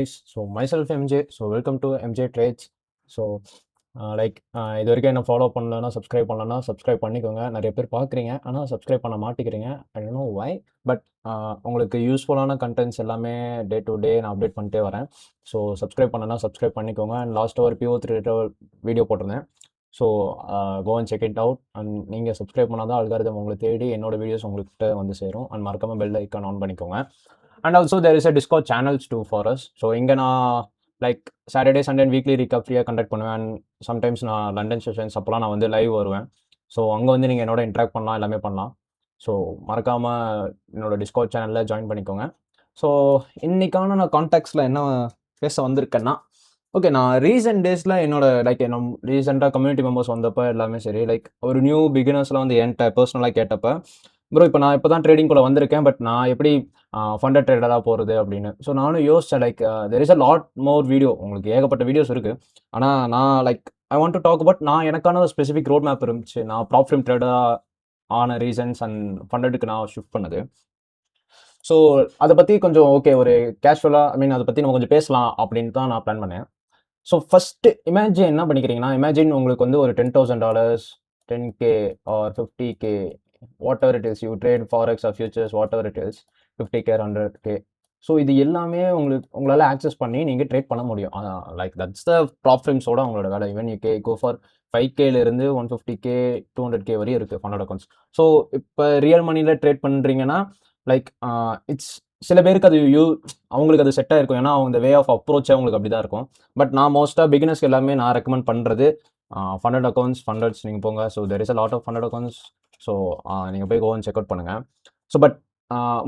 So myself MJ. So welcome to MJ Trades. So இது வரைக்கும் என்ன ஃபாலோ பண்ணலன்னா சப்ஸ்கிரைப் பண்ணிக்கோங்க. நிறைய பேர் பார்க்குறீங்க, ஆனால் சப்ஸ்கிரைப் பண்ண மாட்டேங்கிறீங்க. I don't know why. But உங்களுக்கு யூஸ்ஃபுல்லான கண்டென்ட்ஸ் எல்லாமே டே டு டே நான் அப்டேட் பண்ணிட்டே வரேன். ஸோ சப்ஸ்கிரைப் பண்ணிக்கோங்க. அண்ட் லாஸ்ட்டாக ஒரு பிஓ வீடியோ போட்டிருந்தேன். So go and check it out. And நீங்கள் சப்ஸ்கிரைப் பண்ணால் தான் அல்காரிதம் உங்களை தேடி என்னோட வீடியோஸ் உங்கள்கிட்ட வந்து சேரும். அண்ட் மறக்காமல் பெல் ஐக்கான் ஆன் பண்ணிக்கோங்க. And also there is a Discord channels too for us. So இங்கே நான் சாட்டர்டே சண்டே வீக்லி ரீகப் ஃப்ரீயாக கண்டக்ட் பண்ணுவேன். அண்ட் சம்டைம்ஸ் நான் லண்டன் செஷன்ஸ் அப்போலாம் நான் வந்து லைவ் வருவேன். ஸோ அங்கே வந்து நீங்கள் என்னோட இன்ட்ராக்ட் பண்ணலாம், எல்லாமே பண்ணலாம். ஸோ மறக்காமல் என்னோட டிஸ்கவுட் சேனலில் ஜாயின் பண்ணிக்கோங்க. ஸோ இன்றைக்கான நான் கான்டாக்ட்ஸில் என்ன பேச வந்திருக்கேன்னா, ஓகே, நான் ரீசெண்ட் டேஸில் என்னோட ரீசெண்டாக கம்யூனிட்டி மெம்பர்ஸ் வந்தப்போ எல்லாமே சரி, ஒரு நியூ பிகினர்ஸ்லாம் வந்து என்கிட்ட பர்சனலாக கேட்டப்போ, ப்ரோ இப்போ நான் இப்போ தான் ட்ரேடிங்குள்ளே வந்திருக்கேன், பட் நான் எப்படி ஃபண்டட் ட்ரேடராக போகிறது அப்படின்னு. ஸோ நானும் யோசித்தேன், there is a lot more video, உங்களுக்கு ஏகப்பட்ட வீடியோஸ் இருக்குது. ஆனால் நான் I want to talk about நான் எனக்கான ஒரு ஸ்பெசிஃபிக் ரோட் மேப் இருந்துச்சு. நான் ப்ராப் ஃபிலிம் ட்ரேடராக ஆன ரீசன்ஸ் அண்ட் ஃபண்டடுக்கு நான் ஷிஃப்ட் பண்ணது. ஸோ அதை பற்றி கொஞ்சம் ஓகே, ஒரு கேஷுவலாக அதை பற்றி நம்ம கொஞ்சம் பேசலாம் அப்படின்னு தான் நான் பிளான் பண்ணேன். ஸோ ஃபஸ்ட்டு இமேஜின் என்ன பண்ணிக்கிறீங்கன்னா, இமேஜின் உங்களுக்கு வந்து ஒரு $10,000, 10K or 50K, whatever it is, you trade forex or futures, whatever it is, 50K 100K. So இது எல்லாமே உங்களால் ஆக்சஸ் பண்ணி நீங்கள் ட்ரேட் பண்ண முடியும். தட்ஸ் த ப்ராப் ஃபிலிம்ஸோட உங்களோட வேலை. ஈவன் யூ கோ ஃபார் 5Kலேருந்து 150K 200K வரையும் இருக்குது ஃபண்டட் அக்கௌண்ட்ஸ். ஸோ இப்போ ரியல் மணியில் ட்ரேட் பண்ணுறீங்கன்னா இட்ஸ் சில பேருக்கு அது அவங்களுக்கு அது செட்டாக இருக்கும். ஏன்னா அவங்க வே ஆஃப் அப்ரோச்சே அவங்களுக்கு அப்படி தான் இருக்கும். பட் நான் மோஸ்ட்டாக பிகினர்ஸ்க்கு எல்லாமே நான் ரெக்கமெண்ட் பண்ணுறது ஃபண்டட் அக்கௌண்ட்ஸ், ஃபண்டட்ஸ் நீங்கள் போங்க. So there is a lot of funded accounts. So நீங்கள் போய் கோவன் செக் அவுட் பண்ணுங்கள். ஸோ பட்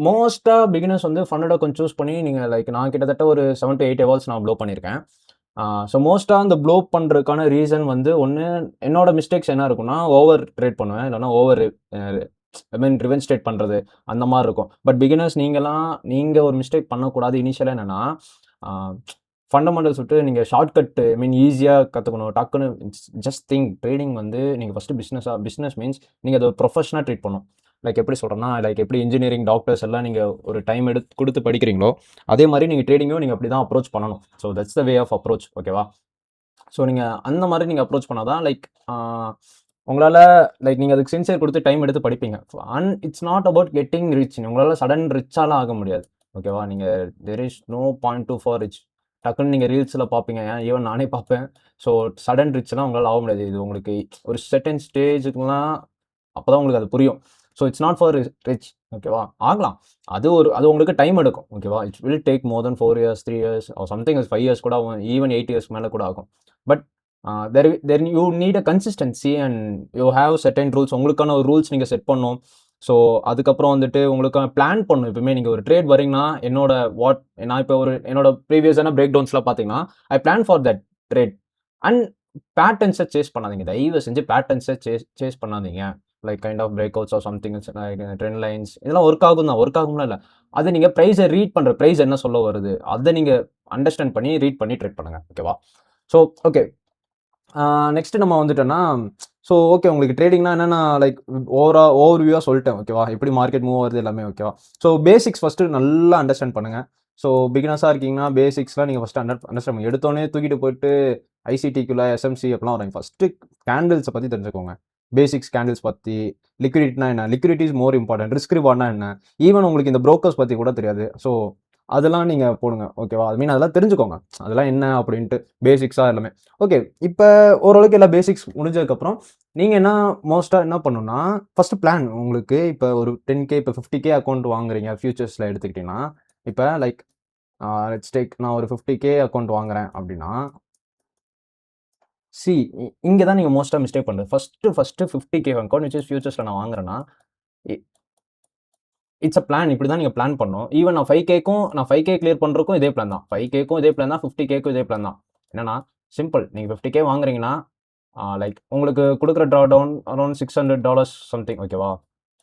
மோஸ்ட்டாக பிகினர்ஸ் வந்து ஃபண்டட் அக்கௌண்ட் சூஸ் பண்ணி நீங்கள் நான் கிட்டத்தட்ட ஒரு 7 to 8 hours நான் ப்ளோ பண்ணியிருக்கேன். ஸோ மோஸ்ட்டாக அந்த ப்ளோ பண்ணுறதுக்கான ரீசன் வந்து ஒன்று, என்னோட மிஸ்டேக்ஸ் என்ன இருக்குன்னா, ஓவர் ட்ரேட் பண்ணுவேன், இல்லைனா ரிவென்ஸ் ட்ரேட் பண்ணுறது அந்த மாதிரி இருக்கும். பட் பிகினர்ஸ் நீங்கள் ஒரு மிஸ்டேக் பண்ணக்கூடாது. இனிஷியலாக என்னென்னா, ஃபண்டமெண்டல்ஸ் விட்டு நீங்கள் ஷார்ட்கட் ஈஸியாக கற்றுக்கணும். டக்குன்னு ஜஸ்ட் திங்க். ட்ரேடிங் வந்து நீங்கள் ஃபஸ்ட்டு பிஸ்னஸ் மீன்ஸ் நீங்கள் அதை ப்ரொஃபஷனாக ட்ரீட் பண்ணணும். எப்படி சொல்கிறேன்னா, எப்படி இன்ஜினியரிங், டாக்டர்ஸ் எல்லாம் நீங்கள் ஒரு டைம் கொடுத்து படிக்கிறீங்களோ, அதே மாதிரி நீங்கள் ட்ரேடிங்கும் நீங்கள் அப்படி தான் அப்ரோச் பண்ணணும். So that's the way of approach. ஓகேவா? ஸோ நீங்கள் அந்த மாதிரி நீங்கள் அப்ரோச் பண்ணால் தான் உங்களால் நீங்கள் அதுக்கு சின்சியர் கொடுத்து டைம் எடுத்து படிப்பீங்க. And it's not about getting rich. உங்களால் சடன் ரிச்சாலாம் ஆக முடியாது. ஓகேவா? நீங்கள் there is no point to for rich. டக்குன்னு நீங்கள் ரீல்ஸில் பார்ப்பீங்க, ஈவன் நானே பார்ப்பேன். ஸோ சடன் ரிச்லாம் உங்களால் ஆக முடியாது. இது உங்களுக்கு ஒரு செர்டன் ஸ்டேஜுக்குலாம் அப்போ தான் உங்களுக்கு அது புரியும். So it's not for rich. ஓகேவா? ஆகலாம். அது உங்களுக்கு டைம் எடுக்கும். ஓகேவா? It's will take more then 4 years, 3 years or something 5 years கூட ஆகும். ஈவன் 8 years மேலே கூட ஆகும். But then you need a consistency and you have certain rules. உங்களுக்கான ஒரு ரூல்ஸ் நீங்கள் செட் பண்ணணும். ஸோ அதுக்கப்புறம் வந்துட்டு உங்களுக்கான பிளான் பண்ணணும். எப்பவுமே நீங்கள் ஒரு ட்ரேட் வரீங்கன்னா, நான் இப்போ என்னோட ப்ரீவியஸான பிரேக் டவுன்ஸ்லாம் பார்த்தீங்கன்னா, I plan for that trade. And பேட்டர்ன்ஸை சேஸ் பண்ணாதீங்க. தயவு செஞ்சு பேட்டர்ன்ஸை சேஸ் பண்ணாதீங்க. Kind of breakouts or something, trend lines இதெல்லாம் ஒர்க் ஆகும்னா இல்லை. அது நீங்கள் ப்ரைஸை ரீட் பண்ணுற, ப்ரைஸ் என்ன சொல்ல வருது அதை நீங்கள் அண்டர்ஸ்டாண்ட் பண்ணி ரீட் பண்ணி ட்ரேட் பண்ணுங்கள். ஓகேவா? ஸோ ஓகே, நெக்ஸ்ட் நம்ம வந்துட்டோன்னா, ஸோ ஓகே, உங்களுக்கு ட்ரேடிங்னா என்னென்னா ஓவர்வியூவாக சொல்லிட்டேன். ஓகேவா? எப்படி மார்க்கெட் மூவ் ஆகுது எல்லாமே. ஓகேவா? ஸோ பேசிக்ஸ் ஃபஸ்ட்டு நல்லா அண்டர்ஸ்டாண்ட் பண்ணுங்கள். ஸோ பிகினர்ஸாக இருக்கீங்கன்னா பேசிக்ஸ்லாம் நீங்கள் ஃபஸ்ட்டு அண்டர்ஸ்டாண்ட் பண்ணி எடுத்தோடனே தூக்கிட்டு போயிட்டு ஐசிடிக்குள்ளே எஸ்எம்சி அப்படிலாம் வராங்க. ஃபஸ்ட்டு கேண்டில்ஸை பற்றி தெரிஞ்சுக்கோங்க. பேசிக்ஸ் கேண்டில்ஸ் பற்றி, லிக்விடிட்டினா என்ன, liquidity is more important, risk ரிவார்ட்னா என்ன, ஈவன் உங்களுக்கு இந்த ப்ரோக்கர்ஸ் பற்றி கூட தெரியாது. ஸோ அதெல்லாம் நீங்கள் போடுங்க. ஓகேவா? அதெல்லாம் தெரிஞ்சுக்கோங்க, அதெல்லாம் என்ன அப்படின்ட்டு பேசிக்ஸாக எல்லாமே. ஓகே, இப்போ ஓரளவுக்கு எல்லா பேசிக்ஸ் முடிஞ்சதுக்கப்புறம் நீங்கள் மோஸ்ட்டாக என்ன பண்ணணும்னா, ஃபஸ்ட்டு பிளான். உங்களுக்கு இப்போ ஒரு 10K, இப்போ 50K அக்கௌண்ட் வாங்குறீங்க ஃபியூச்சர்ஸில் எடுத்துக்கிட்டிங்கன்னா, இப்போ லெட்ஸ் டேக், நான் ஒரு 50K அக்கௌண்ட் வாங்குறேன் அப்படின்னா, இங்கே தான் நீங்கள் மோஸ்ட்டாக மிஸ்டேக் பண்ணுறது. First 50K account which is ஃபியூச்சர்ஸில் நான் வாங்குறேன்னா, இட்ஸ் அ பிளான். இப்படி தான் நீங்கள் பிளான் பண்ணணும். ஈவன் நான் 5K கிளியர் பண்ணுறக்கும் இதே பிளான் தான். 5Kக்கும் இதே பிளான் தான், 50Kக்கும் இதே பிளான் தான். என்னன்னா சிம்பிள். நீங்கள் 50K வாங்குறீங்கன்னா, உங்களுக்கு கொடுக்குற ட்ரா டவுன் அரௌண்ட் $600 சம்திங். ஓகேவா?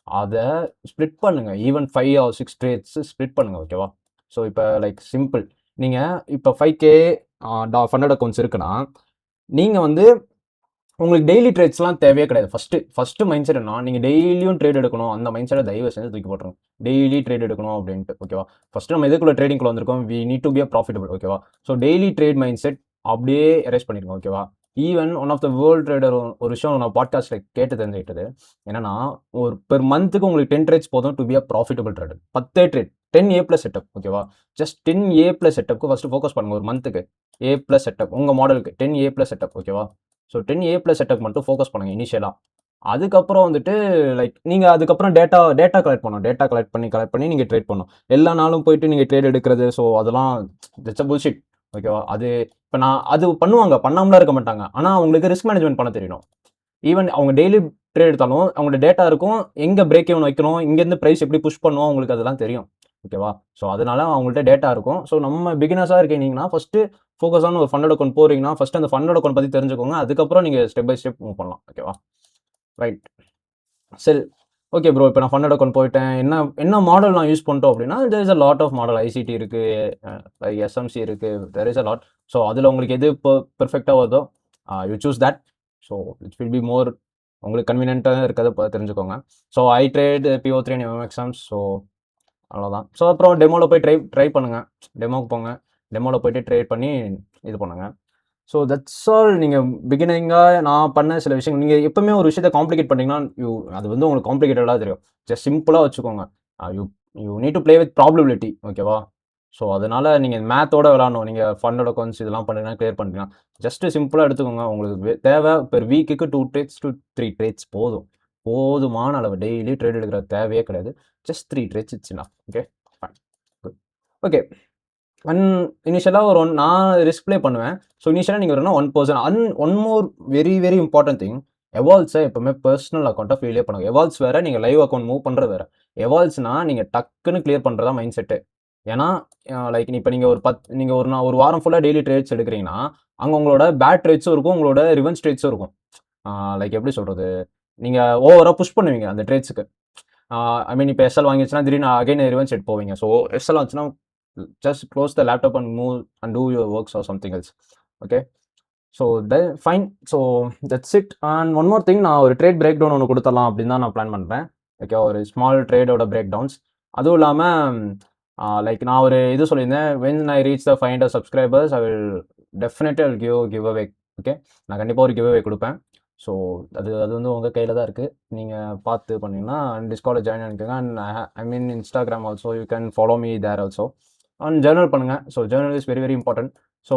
அதை ஸ்ப்ளிட் பண்ணுங்கள். ஈவன் 5 or 6 ட்ரேட்ஸ் ஸ்ப்ளிட் பண்ணுங்கள். ஓகேவா? ஸோ இப்போ சிம்பிள். நீங்கள் இப்போ 5K ஃபண்டட் அக்கௌண்ட்ஸ் இருக்குன்னா, நீங்கள் வந்து உங்களுக்கு டெய்லி ட்ரேட்ஸ்லாம் தேவையே கிடையாது. ஃபர்ஸ்ட்டு மைண்ட் செட் என்ன, நீங்க டெய்லியும் ட்ரேட் எடுக்கணும். அந்த மைண்ட் செட்ட தயவு செஞ்சு தூக்கி போட்டுருங்க. டெய்லி ட்ரேட் எடுக்கணும் அப்படின்ட்டு. ஓகேவா? ஃபர்ஸ்ட்டு நம்ம எதுக்குள்ள ட்ரேடிங்க்குள்ள வந்திருக்கோம்? We need to be profitable. ஓகேவா? So daily trade mindset அப்படியே எரேஸ் பண்ணிருங்க. ஓகேவா? Even one of the world trader ஒரு விஷயம் நான் பாட்காஸ்ட்ல கேட்டு தெரிஞ்சுக்கிட்டது. என்னன்னா, ஒரு பெர் மந்த்துக்கு உங்களுக்கு 10 ட்ரேட்ஸ் போதும் to be profitable trader. 10 trade. 10 A plus setup. ஓகேவா? ஜஸ்ட் 10 ஏ பிளஸ் செட்டப்க்கு ஃபர்ஸ்ட்டு ஃபோக்கஸ் பண்ணுங்க ஒரு மந்த்துக்கு. A plus setup. உங்க மாடலுக்கு 10 ஏ பிளஸ் செட்டப். ஓகேவா? ஸோ 10 ஏ பிளஸ் செட்டப் மட்டும் ஃபோக்கஸ் பண்ணுங்க இனிஷியலா. அதுக்கப்புறம் வந்துட்டு லைக் நீங்க அதுக்கப்புறம் டேட்டா கலெக்ட் பண்ணணும். டேட்டா கலெக்ட் பண்ணி நீங்க ட்ரேட் பண்ணணும். எல்லா நாளும் போயிட்டு நீங்க ட்ரேட் எடுக்கிறது. ஸோ அதெல்லாம் தட்ஸ் அ புல்ஷிட். ஓகேவா? அது இப்ப நான் அது பண்ணுவாங்க. பண்ணாமலாம் இருக்க மாட்டாங்க. ஆனா அவங்களுக்கு ரிஸ்க் மேனேஜ்மென்ட் பண்ண தெரியணும். ஈவன் அவங்க டெய்லி ட்ரேட் எடுத்தாலும் அவங்களோட டேட்டா இருக்கும். எங்க பிரேக் ஈவன் வைக்கணும், இங்கேருந்து பிரைஸ் எப்படி புஷ் பண்ணுவோம் அவங்களுக்கு அதெல்லாம் தெரியும். ஓகேவா? ஸோ அதனால அவங்கள்ட்ட டேட்டா இருக்கும். ஸோ நம்ம பிகினர்ஸா இருக்கீங்கன்னா ஃபர்ஸ்ட்டு ஃபோக்கஸான ஒரு ஃபண்டோட அக்கவுண்ட் போறீங்கன்னா, ஃபர்ஸ்ட்டு அந்த ஃபண்டோட அக்கவுண்ட் பத்தி தெரிஞ்சுக்கோங்க. அதுக்கப்புறம் நீங்க ஸ்டெப் பை ஸ்டெப் மூவ் பண்ணலாம். ஓகேவா? ரைட். சரி. Okay bro. இப்ப நான் ஃபண்டோட அக்கவுண்ட் போயிட்டேன். என்ன என்ன மாடல் நான் யூஸ் பண்ணிட்டோம் அப்படின்னா, there is a lot of model. ICT இருக்கு, எஸ்எம்சி இருக்கு. There is a lot. So அதுல உங்களுக்கு எது பெர்ஃபெக்ட்டா வருதோ, you choose that. So it will be more உங்களுக்கு கன்வீனியன்ட்டா இருக்கிறத தெரிஞ்சுக்கோங்க. So I trade PO3 and MXMs. So அவ்வளோதான். ஸோ அப்புறம் டெமோல போய் ட்ரை பண்ணுங்க. டெமோக்கு போங்க. டெமோல போயிட்டு ட்ரேட் பண்ணி இது பண்ணுங்க. So that's all. நீங்க பிகினிங்கா நான் பண்ண சில விஷயங்கள். நீங்க எப்பவுமே ஒரு விஷயத்த காம்ப்ளிகேட் பண்ணீங்கன்னா, அது வந்து உங்களுக்கு காம்ப்ளிகேட்டடா தெரியும். ஜஸ்ட் சிம்பிளா வச்சுக்கோங்க. You you need to play with probability. ஓகேவா? ஸோ அதனால நீங்க மேத்தோட விளையாடணும். நீங்க ஃபண்டோட அக்கவுண்ட்ஸ் இதெல்லாம் பண்ணீங்கன்னா கிளியர் பண்ணிட்டீங்கன்னா, ஜஸ்ட் சிம்பிளா எடுத்துக்கோங்க. உங்களுக்கு தேவை பெர் வீக்குக்கு 2 ட்ரேட்ஸ் டூ 3 ட்ரேட்ஸ் போதும். போதுமான அளவு. டெய்லி ட்ரேட் எடுக்கிற தேவையே கிடையாது. Just 3 trades it's enough. Okay. Fine. Good. Okay. And இனிஷியலா நான் ரிஸ்க் ப்ளே பண்ணுவேன். ஸோ இனிஷியலா நீங்க ஒரு 1% one more very very important thing. எவால்வ்ஸ எப்பவுமே பெர்சனல் அக்கவுண்ட்டா ஃபீலே பண்ணுங்க. எவால்வ்ஸ் வேற, நீங்க லைவ் அக்கவுண்ட் மூவ் பண்றது வேற. எவால்வ்ஸ்னா நீங்க டக்குன்னு கிளியர் பண்றதா மைண்ட் செட்டு. ஏன்னா லைக் இப்ப நீங்க நீங்க ஒரு வாரம் ஃபுல்லா டெய்லி ட்ரேட்ஸ் எடுக்கிறீங்கன்னா, அங்க உங்களோட பேட் ட்ரேட்ஸும் இருக்கும். உங்களோட ரிவென்ஜ் ட்ரேட்ஸும் இருக்கும். லைக் எப்படி சொல்றது? நீங்க ஓவரா புஷ் பண்ணுவீங்க அந்த ட்ரேட்ஸ்க்கு. ஐ மீன் இப்ப எஸ்எல் வாங்கிச்சுன்னா திடீர்னு அகைன் ரிவென்ஜ் ட்ரேட் போவீங்க. ஸோ எஸ்எல் வந்துச்சுன்னா just close the laptop and move and do your works or something else. Okay. So fine. So that's it. And one more thing, நான் ஒரு ட்ரேட் பிரேக் டவுன் ஒன்று கொடுத்துடலாம் அப்படின்னு தான் நான் plan பண்ணுறேன். ஓகே. ஒரு ஸ்மால் ட்ரேடோட பிரேக் டவுன்ஸ். அதுவும் இல்லாமல் லைக் நான் ஒரு இது சொல்லியிருந்தேன். When I reach the 500 subscribers I will definitely I will give away. Okay. நான் கண்டிப்பாக ஒரு கிவ் அவே கொடுப்பேன். ஸோ அது அது வந்து உங்கள் கையில் தான் இருக்குது. நீங்கள் பார்த்து பண்ணிங்கன்னா டிஸ்கார்டில் ஜாயின் பண்ணிக்கோங்க. And I mean Instagram also you can follow me there also. And journal பண்ணுங்கள். So journal is very very important. So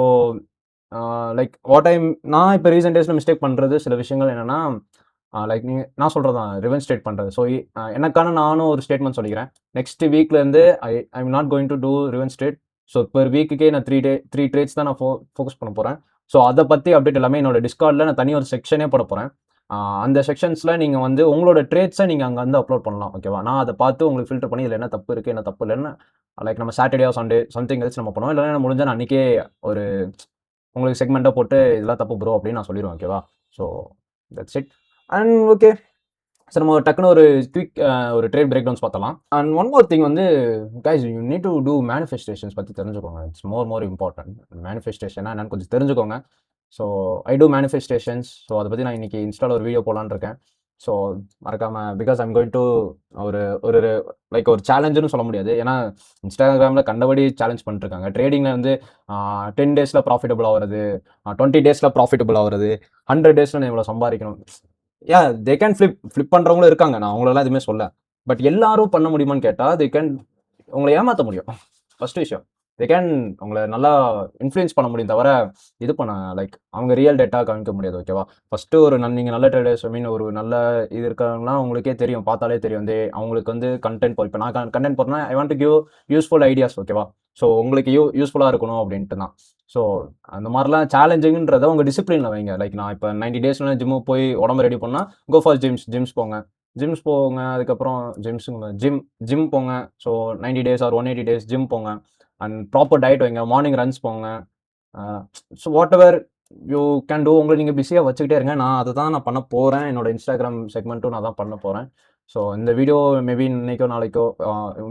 like நான் இப்போ ரீசெண்ட் டேஸில் மிஸ்டேக் பண்ணுறது சில விஷயங்கள் என்னென்னா, லைக் நான் சொல்கிறது தான் ரிவென்ஜ் ஸ்டேட் பண்ணுறது. ஸோ எனக்கான நானும் ஒரு ஸ்டேட்மெண்ட் சொல்லிக்கிறேன். நெக்ஸ்ட் வீக்லேருந்து I am not going to do revenge state. So per வீக்குக்கே நான் 3 ட்ரேட்ஸ் தான் நான் ஃபோக்கஸ் பண்ண போகிறேன். ஸோ அதை பற்றி அப்டேட் எல்லாமே என்னோட டிஸ்கார்டில் நான் தனி ஒரு செக்ஷனே போட போகிறேன். அந்த செக்ஷன்ஸில் நீங்கள் வந்து உங்களோட ட்ரேட்ஸை நீங்கள் அங்கே வந்து அப்லோட் பண்ணலாம். ஓகேவா? நான் அதை பார்த்து உங்களுக்கு ஃபில்டர் பண்ணி இதில் என்ன தப்பு இருக்குது, என்ன தப்பு இல்லைன்னு லைக் நம்ம சாட்டர்டே சண்டே சம்திங் எல்ஸ் நம்ம பண்ணுவோம். இல்லைன்னா முடிஞ்சால் நான் அன்றைக்கே ஒரு உங்களுக்கு செக்மெண்ட்டாக போட்டு இதெல்லாம் தப்பு ப்ரோ அப்படின்னு நான் சொல்லிடுவேன். ஓகேவா? So that's it. And okay. So நம்ம டக்குன்னு ஒரு குவிக் ஒரு ட்ரேட் பிரேக் டவுன்ஸ் பார்த்தலாம். அண்ட் ஒன் மோர் திங் வந்து guys, you need to do manifestations பற்றி தெரிஞ்சுக்கோங்க. It's more important. மேனிஃபெஸ்டேஷனா என்னன்னு கொஞ்சம் தெரிஞ்சுக்கோங்க. So I do manifestations. So அதை பற்றி நான் இன்னைக்கு இன்ஸ்டாவில் ஒரு வீடியோ போடலான்னு இருக்கேன். ஸோ மறக்காமல், பிகாஸ் ஐம் கோயிங் டு ஒரு ஒரு லைக் ஒரு சேலஞ்சுன்னு சொல்ல முடியாது. ஏன்னா இன்ஸ்டாகிராமில் கண்டபடி சேலஞ்ச் பண்ணிட்டுருக்காங்க. ட்ரேடிங்கில் வந்து 10 டேஸில் ப்ராஃபிட்டபிள் ஆகிறது, 20 டேஸில் ப்ராஃபிட்டபிள் ஆகிறது, 100 டேஸில் நான் இவ்வளோ சம்பாதிக்கணும். தே கேன் ஃப்ளிப் பண்ணுறவங்களும் இருக்காங்க. நான் அவங்களெல்லாம் எதுவுமே சொல்ல. பட் எல்லாரும் பண்ண முடியுமான்னு கேட்டால் உங்களை ஏமாற்ற முடியும். ஃபர்ஸ்ட் விஷயம், தே கேன் உங்களை நல்லா இன்ஃப்ளூயன்ஸ் பண்ண முடியும் தவிர இது பண்ண லைக் அவங்க ரியல் டேட்டா காமிக்க முடியாது. ஓகேவா? ஃபஸ்ட்டு நீங்கள் நல்ல ட்ரேடர்ஸ், ஐ மீன் ஒரு நல்ல இது இருக்காங்கன்னா உங்களுக்கே தெரியும், பார்த்தாலே தெரியும். அவங்களுக்கு வந்து கண்டென்ட் இப்போ நான் கண்டென்ட் போடுறேன்னா I want to give useful ideas. ஓகேவா? ஸோ உங்களுக்கு யூஸ்ஃபுல்லாக இருக்கணும் அப்படின்ட்டு தான். ஸோ அந்த மாதிரிலாம் சேலஞ்சிங்கிறத உங்கள் டிசிப்ளினில் வைங்க. லைக் நான் இப்போ 90 டேஸ்ல ஜிம்முக்கு போய் உடம்பு ரெடி பண்ணால் கோ ஃபார் ஜிம்ஸ் போங்க. அதுக்கப்புறம் ஜிம் போங்க. So 90 days or 180 days gym போங்க. அண்ட் ப்ராப்பர் டயட் வைங்க. மார்னிங் ரன்ஸ் போங்க. So whatever you can do. உங்களை நீங்கள் பிஸியாக வச்சுக்கிட்டே இருங்க. நான் பண்ண போகிறேன். என்னோட இன்ஸ்டாகிராம் செக்மெண்ட்டும் நான் தான் பண்ண போகிறேன். ஸோ இந்த வீடியோ மேபி இன்னைக்கோ நாளைக்கோ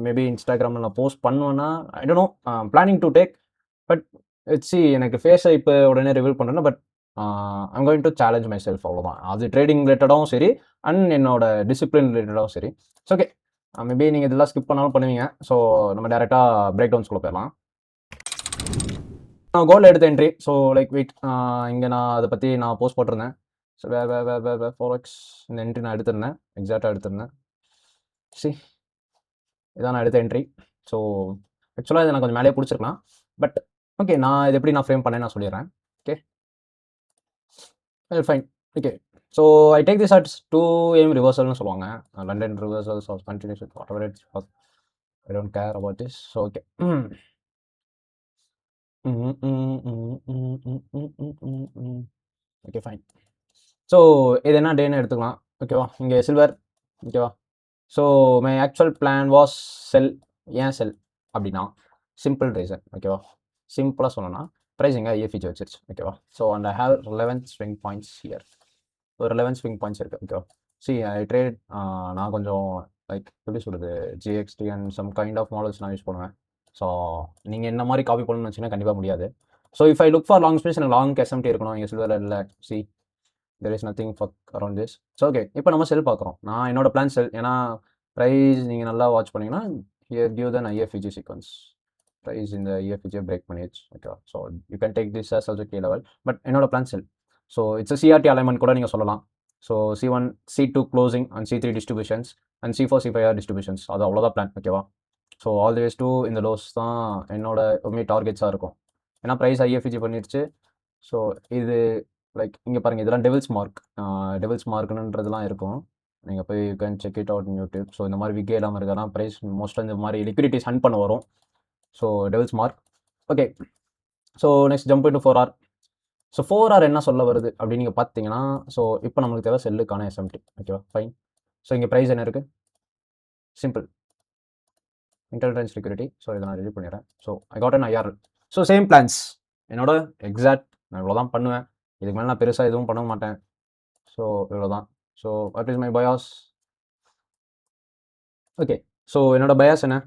மேபி இன்ஸ்டாகிராமில் நான் போஸ்ட் பண்ணுவேன்னா ஐ don't no, planning to take. But எனக்கு ஃபேஸை இப்போ உடனே ரிவீல் பண்ணுறேன்னா, but I'm going to challenge my self அவ்வளோதான். அது ட்ரேடிங் ரிலேட்டடாகவும் சரி அண்ட் என்னோட டிசிப்ளின் ரிலேட்டடாகவும் சரி. ஓகே, மேபி நீங்கள் இதெல்லாம் ஸ்கிப் பண்ணாலும் பண்ணுவீங்க. ஸோ நம்ம டேரெக்டாக பிரேக் டவுன்ஸ்குள்ளே போயிடலாம். நான் கோல்டு எடுத்த என்ட்ரி. ஸோ லைக் வெயிட், இங்கே நான் அதை பற்றி நான் போஸ்ட் போட்டிருந்தேன். ஸோ ஃபோரெக்ஸ் இந்த என்ட்ரி நான் எடுத்திருந்தேன், எக்ஸாக்டாக எடுத்திருந்தேன். இதான் நான் எடுத்த என்ட்ரி. ஸோ ஆக்சுவலாக இதை நான் கொஞ்சம் மேலே பிடிச்சிருக்கலாம். பட் ஓகே, நான் இது எப்படி நான் ஃப்ரேம் பண்ணேன் நான் சொல்லிடுறேன். Okay, fine. Okay, so I take this at 2 AM ரிவர்சல்னு சொல்லுவாங்க. London reversals or continues whatever it's, I don't care about this. So okay, okay fine. So இது என்ன டேன்னு எடுத்துக்கலாம். ஓகேவா, இங்கே சில்வர். ஓகேவா, so my actual plan was sell. ஏன் செல் அப்படின்னா சிம்பிள் ரீசன். ஓகேவா, சிம்பிளாக சொல்லணும்னா ப்ரைஸிங்க ஐஎஃப்இஜி வச்சிருச்சு. ஓகேவா, so and I have 11 swing points here. ஒரு 11 ஸ்விங் பாயிண்ட்ஸ் இருக்குது. ஓகேவா, சி ஐ ட்ரேட், நான் கொஞ்சம் லைக் எப்படி சொல்கிறது, GXT and some kind of models நான் யூஸ் பண்ணுவேன். ஸோ நீங்கள் என்ன மாதிரி காப்பி பண்ணணும்னு வச்சுன்னா கண்டிப்பாக முடியாது. So if I look for long space எனக்கு லாங் எஸ்எம்டி இருக்கணும். இங்கே சில்வர் இல்லை. See there is nothing for around this. So okay, இப்போ நம்ம செல் பார்க்குறோம். நான் என்னோட பிளான் செல். ஏன்னா ப்ரைஸ் நீங்கள் நல்லா வாட்ச் பண்ணிங்கன்னா here give then IFEG sequence. Price இந்த ஐஎஃப்இஜியை பிரேக் பண்ணிடுச்சு. ஓகேவா, so you can take this as also key level. But என்னோட plan sell. So it's CRT alignment கூட நீங்கள் சொல்லலாம். So C1 C2 closing and C3 distributions and C4 C5 distributions. அது அவ்வளோதான் பிளான். ஓகேவா, so all the ways to இந்த lows தான் என்னோட எப்பவுமே டார்கெட்ஸாக இருக்கும். ஏன்னா ப்ரைஸ் ஐஎஃப்இஜி பண்ணிடுச்சு. ஸோ இது லைக் இங்கே பாருங்கள், இதெல்லாம் டெவில்ஸ் மார்க். டெவில்ஸ் மார்க்குன்றதுலாம் இருக்கும். நீங்கள் போய் you can check it out in YouTube. So இந்த மாதிரி விக்கே இல்லாமல் இருக்கிறதான் ப்ரைஸ் மோஸ்ட்டாக இந்த மாதிரி லிக்விடிட்டிஸ் ஹண்ட் பண்ண வரும். So devil's mark. Okay, so next jump into 4R. So 4R என்ன சொல்ல வருது அப்படின்னு நீங்கள் பார்த்தீங்கன்னா, ஸோ இப்போ நம்மளுக்கு தேவை செல்லுக்கான எஸ்எம்டி. ஓகேவா, ஃபைன். ஸோ இங்கே ப்ரைஸ் என்ன இருக்குது, சிம்பிள் இன்டெலிஜென்ஸ் லிக்விடிட்டி. ஸோ இதை நான் ரெடி பண்ணிடுறேன். So I got an IRL. So same plans என்னோட எக்ஸாக்ட். நான் இவ்வளோ தான் பண்ணுவேன். இதுக்கு மேலே நான் பெருசாக எதுவும் பண்ண மாட்டேன். ஸோ இவ்வளோ தான். So what is my bias? Okay, so என்னோட பயாஸ் என்ன,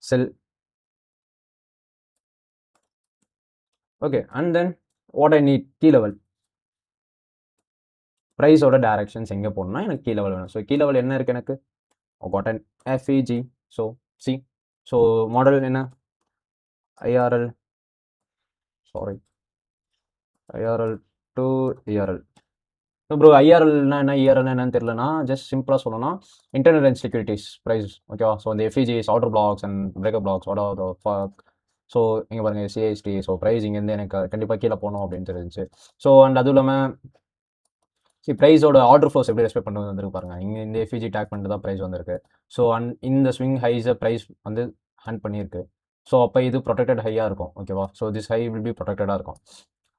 sell. Okay, and then what I need, key level. ப்ரைஸோட டேரக்ஷன்ஸ் எங்கே போகணும்னா எனக்கு கீ லெவல் வேணும். ஸோ கீ லெவல் என்ன இருக்குது எனக்கு, got an FEG. So see, so model என்ன, IRL, sorry, IRL to ERL. So bro ஐஆர்எல்னா என்ன, இஆர்எல்னா என்னன்னு தெரியலனா ஜஸ்ட் சிம்பிளாக சொல்லணும்னா இன்டர்னல் ரேஞ்ச் செக்யூரிட்டிஸ் ப்ரைஸ். ஓகேவா, ஸோ இந்த எஃப்இஜிஸ், order blocks and breakup blocks, so இங்கே பாருங்கள் சிஐஎஸ்டி. ஸோ ப்ரைஸ் இங்கேருந்து எனக்கு கண்டிப்பாக கீழே போகணும் அப்படின்னு தெரிஞ்சிச்சு. ஸோ அண்ட் அதுவும் இல்லாமல் ப்ரைஸோட ஆர்டர் ஃப்ளோஸ் எப்படி ரெஸ்பெக்ட் பண்ணுறது வந்துருக்கு பாருங்கள். இங்கே இந்த எஃப்இஜி டேக் பண்ணிட்டு தான் ப்ரைஸ் வந்திருக்கு. ஸோ அண்ட் இந்த ஸ்விங் ஹைஸை ப்ரைஸ் வந்து ஹேண்ட் பண்ணியிருக்கு. ஸோ அப்போ இது ப்ரொடெக்டட் ஹையாக இருக்கும். ஓகேவா, so this high will be ப்ரொடெக்டடாக இருக்கும்.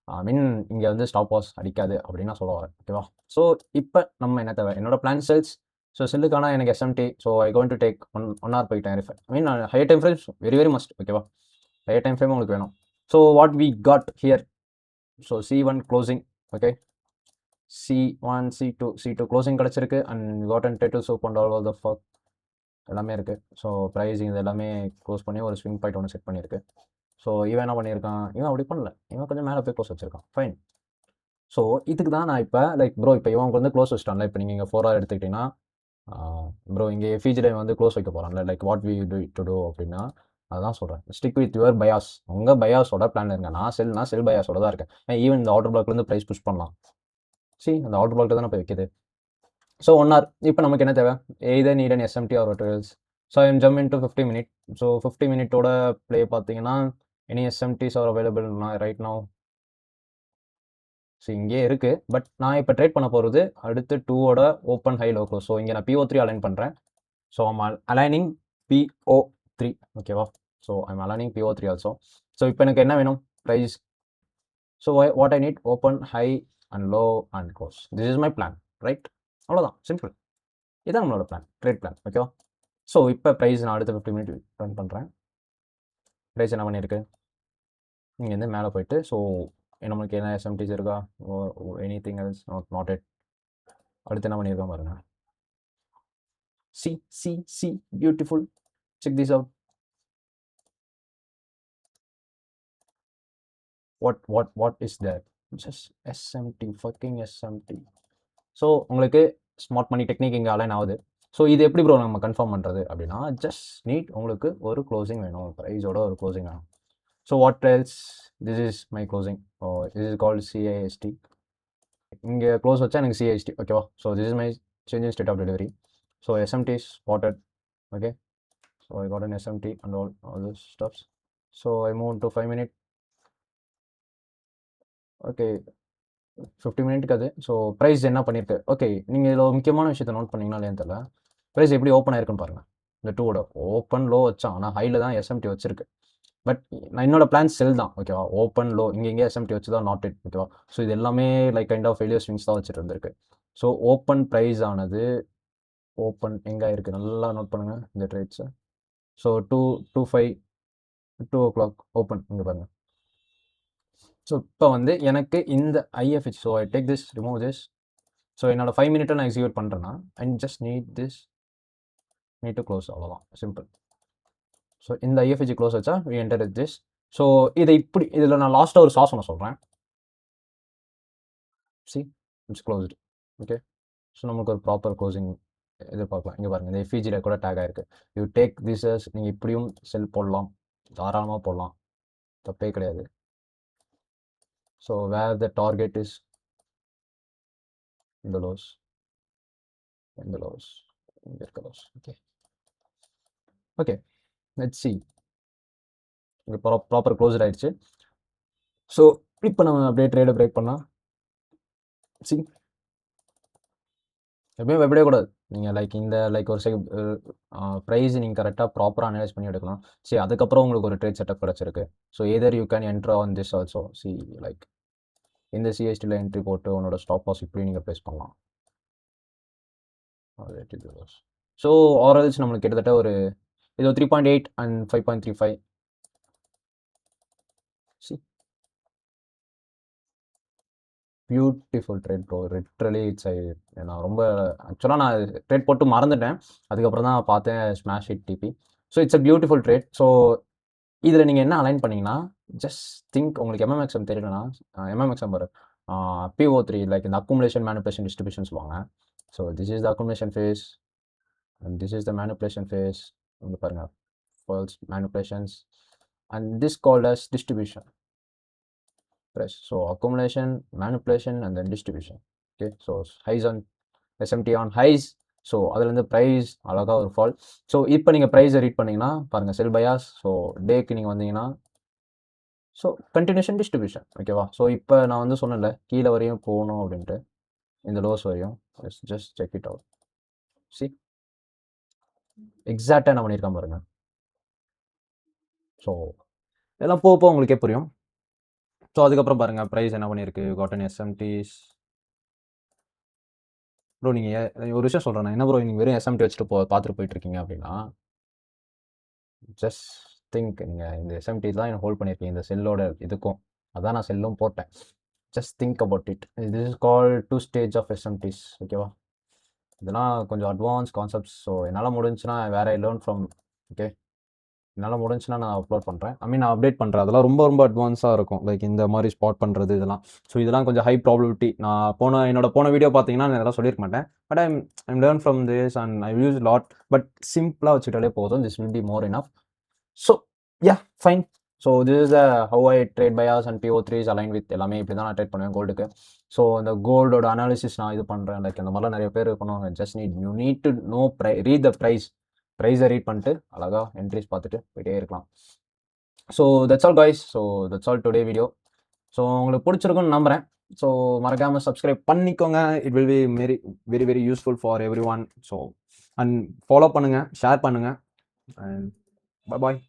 ஐ மீன் இங்கே வந்து ஸ்டாப் லாஸ் அடிக்காது அப்படின்னு நான் சொல்ல வரேன். ஓகேவா, ஸோ இப்போ நம்ம என்ன தேவை, என்னோட பிளான் செல்ஸ். ஸோ செல்லுக்கான எனக்கு SMT. So I going to take one hour போய் time. I mean higher time frames very very must. ஓகேவா, ஹையர் டைம் ஃப்ரேம் உங்களுக்கு வேணும். So what we got here, so C1 closing. Okay, C1 C2 closing கிடச்சிருக்கு. And got and டேட்டு சூப் and all the ஃபக் எல்லாமே இருக்குது. ஸோ ப்ரைஸிங் இது எல்லாமே க்ளோஸ் பண்ணி ஒரு ஸ்விங் பாயிண்ட் ஒன்று செட் பண்ணியிருக்கு. ஸோ இவன் என்ன பண்ணியிருக்கான், இவன் அப்படி பண்ணல, இவன் கொஞ்சம் மேலே போய் க்ளோஸ் வச்சிருக்கான். ஃபைன். ஸோ இதுக்கு தான் நான் இப்போ லைக் ப்ரோ, இப்போ இவன் வந்து க்ளோஸ் வச்சிட்டான்ல. இப்போ நீங்கள் இங்கே 4R எடுத்துக்கிட்டிங்கன்னா ப்ரோ இங்கே எஃப்இஜியில் வந்து க்ளோஸ் வைக்க போகிறான்ல. Like what we to do அப்படின்னா அதுதான் சொல்கிறேன், ஸ்டிக் வித் யுவர் பயாஸ். உங்கள் பயாஸோட பிளான் இருங்க. நான் செல் பயாஸோட தான் இருக்கேன். ஈவன் இந்த ஆர்டர் பிளாக்லேருந்து ப்ரைஸ் புஷ் பண்ணலாம். அந்த ஆர்டர் பிளாக் தான் போய் வைக்கிது. So 1 hour. இப்போ நமக்கு என்ன தேவை, either need an SMT or what else. So I am jump into 50 minute. So 50 minute play பார்த்தீங்கன்னா any SMTs are available right now. So இங்கே இருக்குது. பட் நான் இப்போ ட்ரேட் பண்ண போகிறது அடுத்து 2 open high low close. So இங்கே நான் PO3 அலைன் பண்ணுறேன். So I'm aligning PO3. ஓகேவா, so I'm aligning PO3 also. So இப்போ எனக்கு என்ன வேணும், price. So what I need, open high and low and close. This is my plan, right? அவ்வளோதான், simple. இதுதான் நம்மளோட பிளான், ட்ரேட் பிளான். ஓகேவா, ஸோ இப்போ ப்ரைஸ் நான் அடுத்த 50 minute ரன் பண்ணுறேன். ப்ரைஸ் என்ன பண்ணியிருக்கு, இங்கேருந்து மேலே போயிட்டு. ஸோ நம்மளுக்கு என்ன எஸ்எம்டிஸ் இருக்கா, any thing else, not it. அடுத்து என்ன பண்ணியிருக்கோம் பாருங்க, C beautiful. Check this out. What is that, just SMT fucking SMT. So உங்களுக்கு ஸ்மார்ட் மணி டெக்னிக் இங்கே அலைன் ஆகுது. ஸோ இது எப்படி ப்ரோ நம்ம கன்ஃபார்ம் பண்ணுறது அப்படின்னா, ஜஸ்ட் நீட் உங்களுக்கு ஒரு க்ளோசிங் வேணும், ப்ரைஸோட ஒரு க்ளோசிங் வேணும். So what else, this is my closing. This is called CISD. இங்கே க்ளோஸ் வச்சா எனக்கு சிஐஎஸ்டி, ஓகேவா? So this is my change in state of delivery. So SMT is spotted, okay. So I got an SMT and all those stuffs. So I move to 5 minute. Okay, 50 மினிட்டுக்கு அது. So price என்ன பண்ணியிருக்கு, okay. நீங்கள் இதில் ஒரு முக்கியமான விஷயத்தை note பண்ணிங்கன்னா இல்லையான்னு தெரியல. ப்ரைஸ் எப்படி ஓப்பன் ஆயிருக்குன்னு பாருங்கள். இந்த டூவோட ஓப்பன் லோ வச்சான், ஆனால் ஹையில் தான் எஸ்எம்டி வச்சிருக்கு. பட் நான் என்னோட பிளான் செல் தான், ஓகேவா? ஓப்பன் லோ இங்கே எஸ்எம்டி வச்சு தான் நாட் இட், ஓகேவா? ஸோ இது எல்லாமே like kind of failure swings தான் வச்சுட்டு இருந்திருக்கு. ஸோ ஓப்பன் ப்ரைஸ் ஆனது ஓப்பன் எங்கே இருக்குது நல்லா நோட் பண்ணுங்கள் இந்த ட்ரேட்ஸை. ஸோ 2:05 2 o'clock ஓப்பன் இங்கே பாருங்கள். ஸோ இப்போ வந்து எனக்கு இந்த IFH, so I take this, remove this. So என்னோட 5 மினிட்டை நான் எக்ஸிக்யூட் பண்ணுறேன்னா and just need to close, அவ்வளோதான், சிம்பிள். ஸோ இந்த ஐஎஃப்ஹெச் க்ளோஸ் வச்சா we enter with this. So இதை இப்படி இதில் நான் லாஸ்ட்டாக ஒரு சாஸ் ஒன்று சொல்கிறேன். See, it's closed, okay. So நமக்கு ஒரு ப்ராப்பர் க்ளோசிங் எதிர்பார்க்கலாம். இங்கே பாருங்கள், இந்த எஃப்இஜியில் கூட டேக் ஆகிருக்கு. யூ டேக் திஸ், நீங்கள் இப்படியும் செல் போடலாம், தாராளமாக போடலாம், தப்பே கிடையாது. So where the target is இந்த லோஸ், இந்த லோஸ், இங்கே இருக்க lows, okay. Okay, let's see. இங்கே ப்ராப்பர் க்ளோஸ்ட் ஆயிடுச்சு. ஸோ இப்போ நம்ம அப்படியே ட்ரேடை பிரேக் பண்ணலாம். சி, எப்பயுமே பயப்படவே கூடாது. நீங்கள் லைக் ஒரு ப்ரைஸ் நீங்கள் கரெக்டாக ப்ராப்பராக அனலைஸ் பண்ணி எடுக்கலாம். சரி, அதுக்கப்புறம் உங்களுக்கு ஒரு ட்ரேட் செட்டப் கிடச்சிருக்கு. So either you can enter on this also. See, like இந்த சிஎஸ்டியில் என்ட்ரி போட்டு உன்னோட ஸ்டாப் லாஸ் இப்படி நீங்கள் ப்ளேஸ் பண்ணலாம். ஸோ ஆர்எல்ஸ் நம்மளுக்கு கிட்டத்தட்ட ஒரு இது 3.8 and 5.35. C, beautiful trade bro, literally it's நான் ரொம்ப ஆக்சுவலாக நான் ட்ரேட் போட்டு மறந்துட்டேன், அதுக்கப்புறம் தான் பார்த்தேன் smash hit TP. So it's a beautiful trade. So இதில் நீங்கள் என்ன அலைன் பண்ணிங்கன்னா, ஜஸ்ட் திங்க், உங்களுக்கு எம்எம்எக்ஸ்எம் தெரியலனா, எம்எம்எக்ஸ்எம் வரும் PO3, லைக் இந்த அக்குமுலேஷன் மேனிபுலேஷன் டிஸ்ட்ரிபியூஷன் சொல்லுவாங்க. So this is the accumulation phase and this is the manipulation phase. வந்து பாருங்கள், false manipulations and this called as distribution price. So accumulation, manipulation and then distribution. Okay, so highs on SMT on highs. So அதுலேருந்து price அழகாக ஒரு fall. So இப்போ நீங்கள் ப்ரைஸை read பண்ணிங்கன்னா பாருங்கள், செல் பயாஸ். ஸோ டேக்கு நீங்கள் வந்தீங்கன்னா ஸோ கண்டினியூஷன் டிஸ்ட்ரிபியூஷன், ஓகேவா? ஸோ இப்போ நான் வந்து சொன்னேன்ல கீழே வரையும் போகணும் அப்படின்ட்டு, இந்த லோஸ் வரையும் just check it out. C, எக்ஸாக்டாக என்ன பண்ணியிருக்கான் பாருங்கள். ஸோ இதெல்லாம் போக உங்களுக்கே புரியும். ஸோ அதுக்கப்புறம் பாருங்கள் ப்ரைஸ் என்ன பண்ணியிருக்கு, காட்டன் எஸ்எம்டிஸ். ப்ரோ நீங்கள் ஒரு விஷயம் சொல்கிறேன், என்ன ப்ரோ நீங்கள் வெறும் எஸ்எம்டி வச்சுட்டு பார்த்துட்டு போயிட்டுருக்கீங்க அப்படின்னா, ஜஸ்ட் திங்க், நீங்கள் இந்த எஸ்எம்டி தான் எனக்கு ஹோல்ட் பண்ணியிருக்கீங்க இந்த செல்லோட இதுக்கும், அதான் நான் செல்லும் போட்டேன். Just think about it. This is call 2 stage of SMTs, ஓகேவா? இதெல்லாம் கொஞ்சம் அட்வான்ஸ் கான்செப்ட்ஸ். ஸோ என்னால் முடிஞ்சுன்னா வேறு லேர்ன் ஃப்ரம், ஓகே, என்னால் முடிஞ்சுன்னா நான் அப்லோட் பண்ணுறேன், நான் அப்டேட் பண்ணுறேன். அதெல்லாம் ரொம்ப ரொம்ப அட்வான்ஸாக இருக்கும், லைக் இந்த மாதிரி ஸ்பாட் பண்ணுறது இதெல்லாம். ஸோ இதெல்லாம் கொஞ்சம் ஹை ப்ராபபிலிட்டி. நான் என்னோட போன வீடியோ பார்த்தீங்கன்னா நான் இதெல்லாம் சொல்லியிருக்க மாட்டேன். But I'm learn from this and I use lot. But சிம்பிளாக வச்சுட்டாலே போதும், this will be more enough. So yeah, fine. So this is how I trade bias and PO3s align with எல்லாமே இப்படி தான் நான் ட்ரேட் பண்ணுவேன் கோல்டுக்கு. ஸோ இந்த கோல்டோட analysis நான் இது பண்ணுறேன், லைக் இந்த மாதிரிலாம் நிறைய பேர் பண்ணுவாங்க. Just you need to know read the ப்ரைஸை ரீட் பண்ணிட்டு அழகாக என்ட்ரிஸ் பார்த்துட்டு போயிட்டே இருக்கலாம். So that's all guys. So that's all today video. So உங்களுக்கு பிடிச்சிருக்குன்னு நம்புகிறேன். ஸோ மறக்காமல் சப்ஸ்கிரைப் பண்ணிக்கோங்க. It will be very very useful for every one. So and follow பண்ணுங்கள், ஷேர் பண்ணுங்கள் அண்ட் பாய்.